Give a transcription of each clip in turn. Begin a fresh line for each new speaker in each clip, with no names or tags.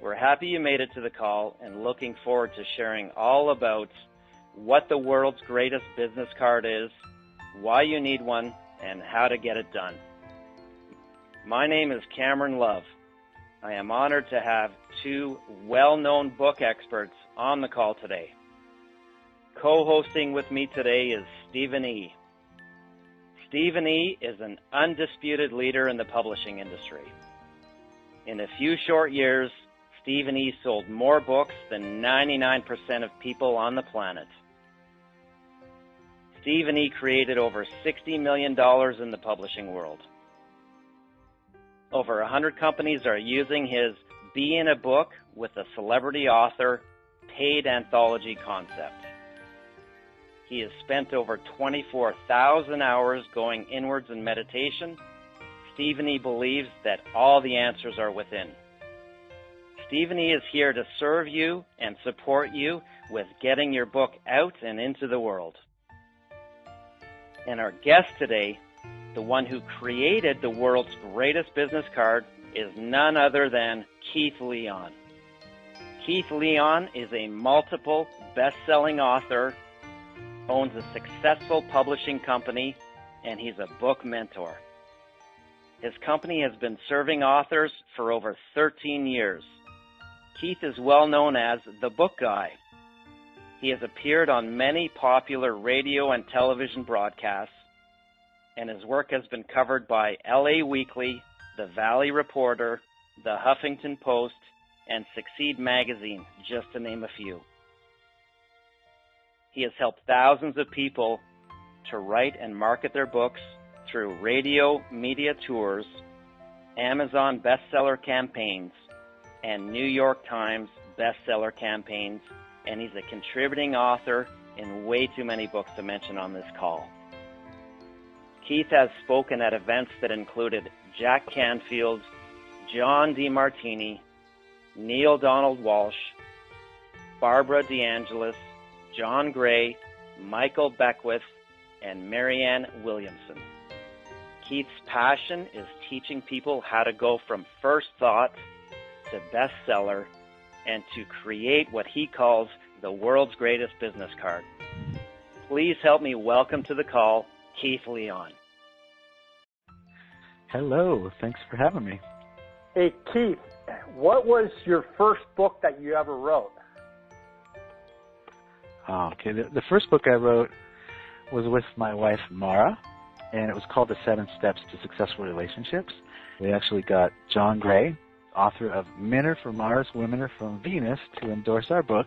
We're happy you made it to the call and looking forward to sharing all about what the world's greatest business card is, why you need one, and how to get it done. My name is Cameron Love. I am honored to have two well-known book experts on the call today. Co-hosting with me today is Stephen E. Stephen E. is an undisputed leader in the publishing industry. In a few short years, Stephen E. sold more books than 99% of people on the planet. Stephen E. created over $60 million in the publishing world. Over 100 companies are using his Be in a Book with a Celebrity Author paid anthology concept. He has spent over 24,000 hours going inwards in meditation. Stephen E. believes that all the answers are within. Stephen E. is here to serve you and support you with getting your book out and into the world. And our guest today, the one who created the world's greatest business card, is none other than Keith Leon. Keith Leon is a multiple best-selling author, owns a successful publishing company, and he's a book mentor. His company has been serving authors for over 13 years. Keith is well known as the Book Guy. He has appeared on many popular radio and television broadcasts, and his work has been covered by LA Weekly, The Valley Reporter, The Huffington Post, and Succeed Magazine, just to name a few. He has helped thousands of people to write and market their books through radio media tours, Amazon bestseller campaigns, and New York Times bestseller campaigns, and he's a contributing author in way too many books to mention on this call. Keith has spoken at events that included Jack Canfield, John DeMartini, Neil Donald Walsh, Barbara DeAngelis, John Gray, Michael Beckwith, and Marianne Williamson. Keith's passion is teaching people how to go from first thought to bestseller and to create what he calls the world's greatest business card. Please help me welcome to the call, Keith Leon.
Hello, thanks for having me.
Hey, Keith, what was your first book that you ever wrote?
Okay, the first book I wrote was with my wife, Mara, and it was called The 7 Steps to Successful Relationships. We actually got John Gray, author of Men Are From Mars, Women Are From Venus, to endorse our book.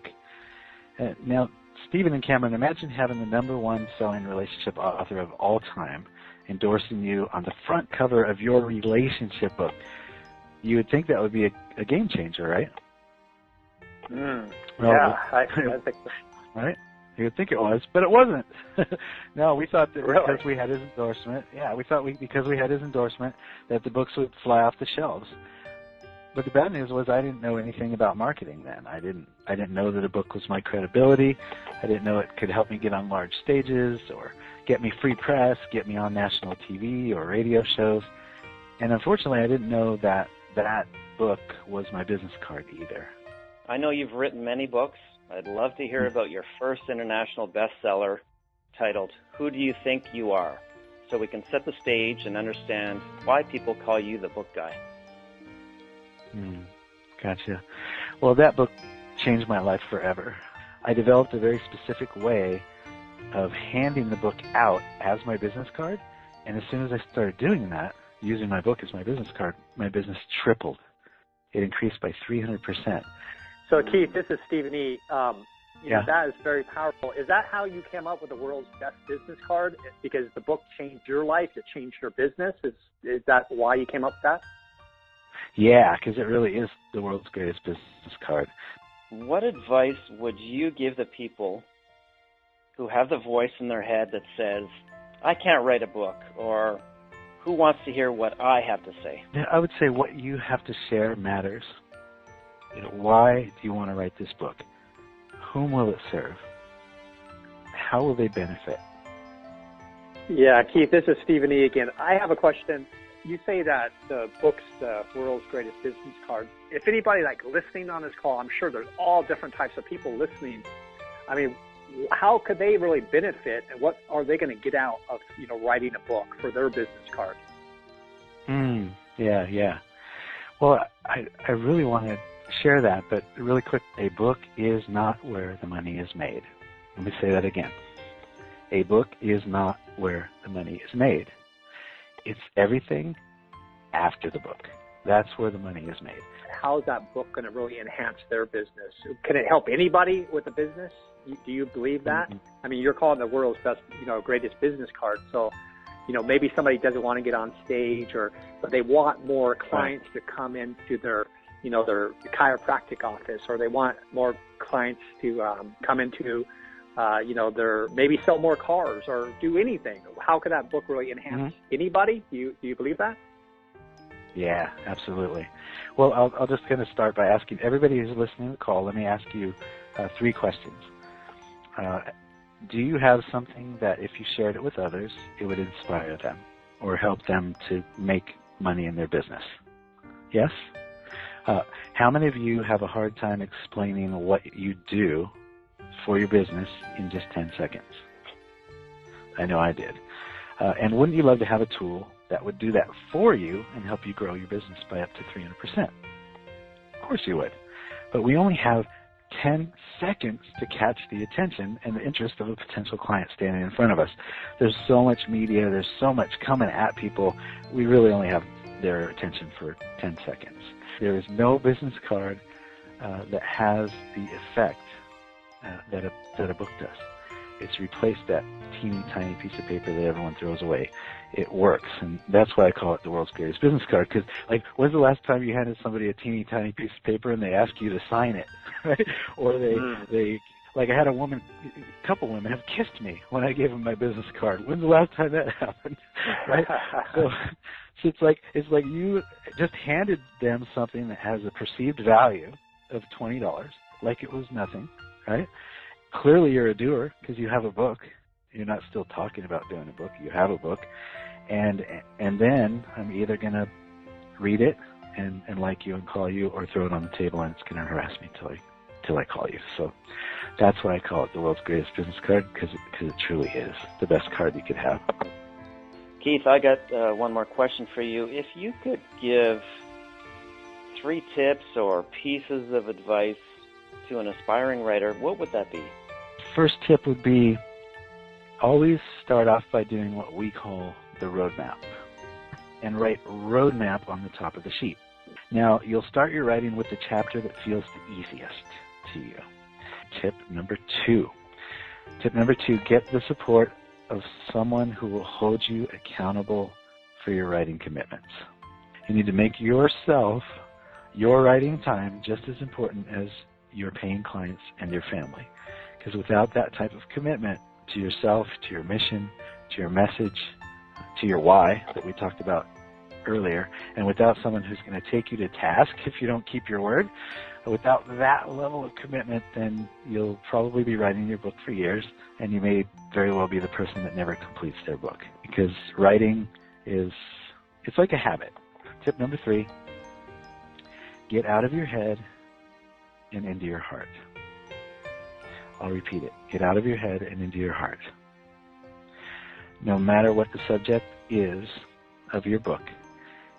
Now, Stephen and Cameron, imagine having the #1 selling relationship author of all time endorsing you on the front cover of your relationship book. You would think that would be a game changer, right?
Well,
yeah,
I think so.
Right? You would think it was, but it wasn't. No, we thought that
Really?
because we had his endorsement, because we had his endorsement, that the books would fly off the shelves. But the bad news was I didn't know anything about marketing then. I didn't know that a book was my credibility. I didn't know it could help me get on large stages or get me free press, get me on national TV or radio shows. And unfortunately, I didn't know that that book was my business card either.
I know you've written many books. I'd love to hear about your first international bestseller titled, Who Do You Think You Are? So we can set the stage and understand why people call you the Book Guy.
Gotcha. Well, that book changed my life forever. I developed a very specific way of handing the book out as my business card, and as soon as I started doing that, using my book as my business card, my business tripled. It increased by 300%.
So, Keith, this is Stephen E.
Yeah.
That is very powerful. Is that how you came up with the world's best business card? Because the book changed your life, it changed your business? Is that why you came up with that?
Yeah, because it really is the world's greatest business card.
What advice would you give the people who have the voice in their head that says, I can't write a book, or who wants to hear what I have to say?
I would say what you have to share matters. Why do you want to write this book? Whom will it serve? How will they benefit?
Yeah, Keith, this is Stephen E. again. I have a question. You say that the book's the world's greatest business card. If anybody like listening on this call, I'm sure there's all different types of people listening. I mean, how could they really benefit, and what are they going to get out of, writing a book for their business card?
Yeah. Well, I really want to share that, but really quick, a book is not where the money is made. Let me say that again. A book is not where the money is made. It's everything after the book. That's where the money is made.
How is that book going to really enhance their business? Can it help anybody with a business? Do you believe that? Mm-hmm. I mean, you're calling the world's best, greatest business card. So, maybe somebody doesn't want to get on stage, but they want more clients to come into their chiropractic office, or they want more clients to come into, their, maybe sell more cars or do anything. How could that book really enhance anybody? Do you believe that?
Yeah, absolutely. Well, I'll just kind of start by asking everybody who's listening to the call, let me ask you 3 questions. Do you have something that if you shared it with others, it would inspire them or help them to make money in their business? Yes? How many of you have a hard time explaining what you do for your business in just 10 seconds? I know I did. And wouldn't you love to have a tool that would do that for you and help you grow your business by up to 300%? Of course you would. But we only have 10 seconds to catch the attention and the interest of a potential client standing in front of us. There's so much media, there's so much coming at people, we really only have their attention for 10 seconds. There is no business card that has the effect that a book does. It's replaced that teeny tiny piece of paper that everyone throws away. It works, and that's why I call it the world's greatest business card. Because, when's the last time you handed somebody a teeny tiny piece of paper and they ask you to sign it, right? Or they I had a couple women have kissed me when I gave them my business card. When's the last time that happened, right? So it's like you just handed them something that has a perceived value of $20, like it was nothing, right? Clearly you're a doer because you have a book. You're not still talking about doing a book. You have a book. And then I'm either going to read it and like you and call you, or throw it on the table and it's going to harass me till I call you. So that's why I call it the world's greatest business card, because it truly is the best card you could have.
Keith, I got one more question for you. If you could give 3 tips or pieces of advice to an aspiring writer, what would that be?
First tip would be always start off by doing what we call the roadmap, and write roadmap on the top of the sheet. Now, you'll start your writing with the chapter that feels the easiest to you. Tip number 2, get the support of someone who will hold you accountable for your writing commitments. You need to make your writing time just as important as your paying clients and your family. Because without that type of commitment to yourself, to your mission, to your message, to your why that we talked about earlier, and without someone who's going to take you to task if you don't keep your word, without that level of commitment, then you'll probably be writing your book for years, and you may very well be the person that never completes their book. Because writing it's like a habit. Tip number 3, get out of your head and into your heart. I'll repeat it. Get out of your head and into your heart. No matter what the subject is of your book,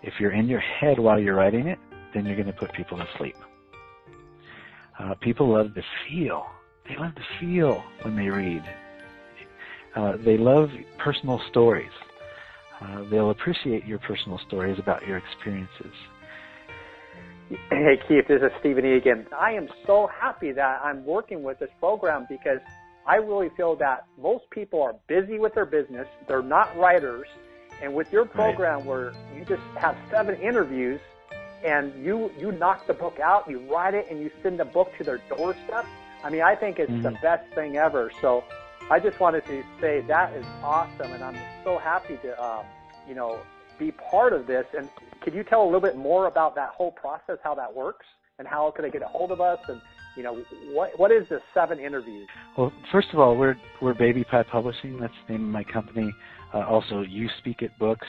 if you're in your head while you're writing it, then you're going to put people to sleep. People love to feel. They love to feel when they read. They love personal stories. They'll appreciate your personal stories about your experiences.
Hey, Keith, this is Stephen E. again. I am so happy that I'm working with this program, because I really feel that most people are busy with their business. They're not writers. And with your program where you just have 7 interviews and you knock the book out, you write it, and you send the book to their doorstep, I mean, I think it's the best thing ever. So I just wanted to say that is awesome, and I'm so happy to, be part of this. And could you tell a little bit more about that whole process, how that works, and how could they get a hold of us? And, what is the 7 interviews?
Well, first of all, we're Babypie Publishing. That's the name of my company. Also, You Speak It Books.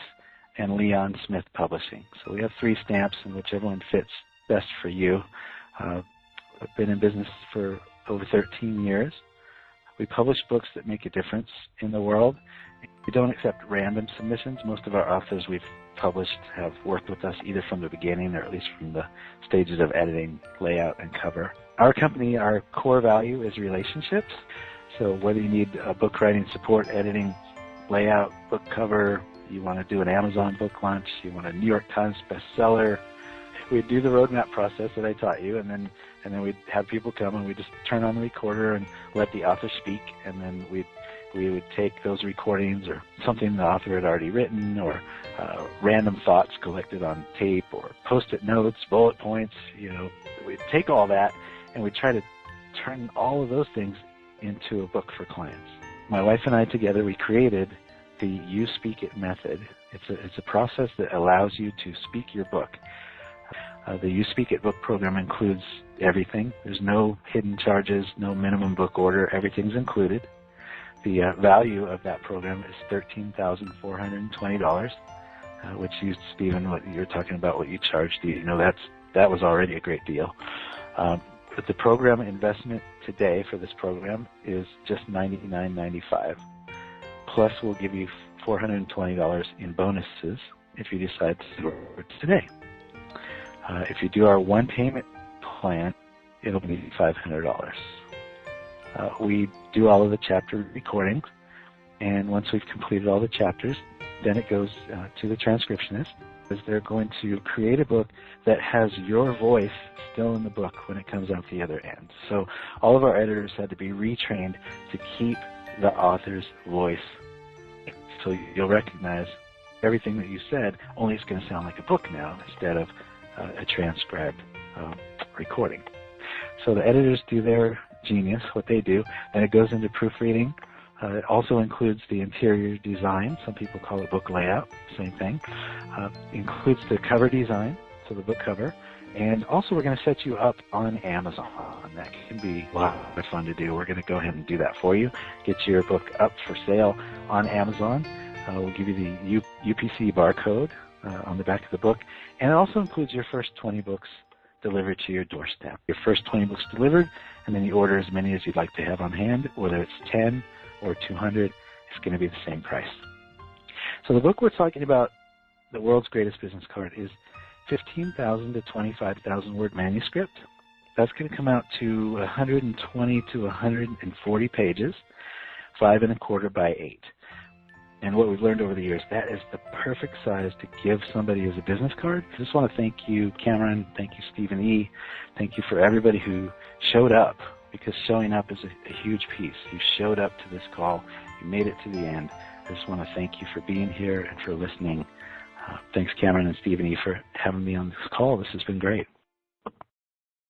and Leon Smith Publishing. So we have 3 stamps, and whichever one fits best for you. I've been in business for over 13 years. We publish books that make a difference in the world. We don't accept random submissions. Most of our authors we've published have worked with us either from the beginning or at least from the stages of editing, layout, and cover. Our company, our core value is relationships. So whether you need book writing support, editing, layout, book cover, you want to do an Amazon book launch, you want a New York Times bestseller, we'd do the roadmap process that I taught you, and then we'd have people come and we'd just turn on the recorder and let the author speak, and then we would take those recordings or something the author had already written or random thoughts collected on tape or post-it notes, bullet points, we'd take all that and we'd try to turn all of those things into a book for clients. My wife and I together, we created the You Speak It method. It's a process that allows you to speak your book. The You Speak It book program includes everything. There's no hidden charges, no minimum book order. Everything's included. The value of that program is $13,420, which you, Stephen, what you're talking about, what you charged, that was already a great deal. But the program investment today for this program is just $99.95. Plus, we'll give you $420 in bonuses if you decide to do it today. If you do our one payment plan, it'll be $500. We do all of the chapter recordings, and once we've completed all the chapters, then it goes to the transcriptionist, because they're going to create a book that has your voice still in the book when it comes out the other end. So all of our editors had to be retrained to keep the author's voice. So you'll recognize everything that you said, only it's going to sound like a book now instead of a transcribed recording. So the editors do their genius, what they do, and it goes into proofreading. It also includes the interior design. Some people call it book layout, same thing. Includes the cover design, so the book cover. And also we're going to set you up on Amazon. That can be a lot of fun to do. We're going to go ahead and do that for you. Get your book up for sale on Amazon. We'll give you the UPC barcode on the back of the book. And it also includes your first 20 books delivered to your doorstep. Your first 20 books delivered, and then you order as many as you'd like to have on hand, whether it's 10 or 200, it's going to be the same price. So the book we're talking about, The World's Greatest Business Card, is 15,000 to 25,000 word manuscript. That's going to come out to 120 to 140 pages, 5 1/4 by 8. And what we've learned over the years, that is the perfect size to give somebody as a business card. I just want to thank you, Cameron. Thank you, Stephen E. Thank you for everybody who showed up, because showing up is a huge piece. You showed up to this call. You made it to the end. I just want to thank you for being here and for listening. Thanks, Cameron and Stephen E., for having me on this call. This has been great.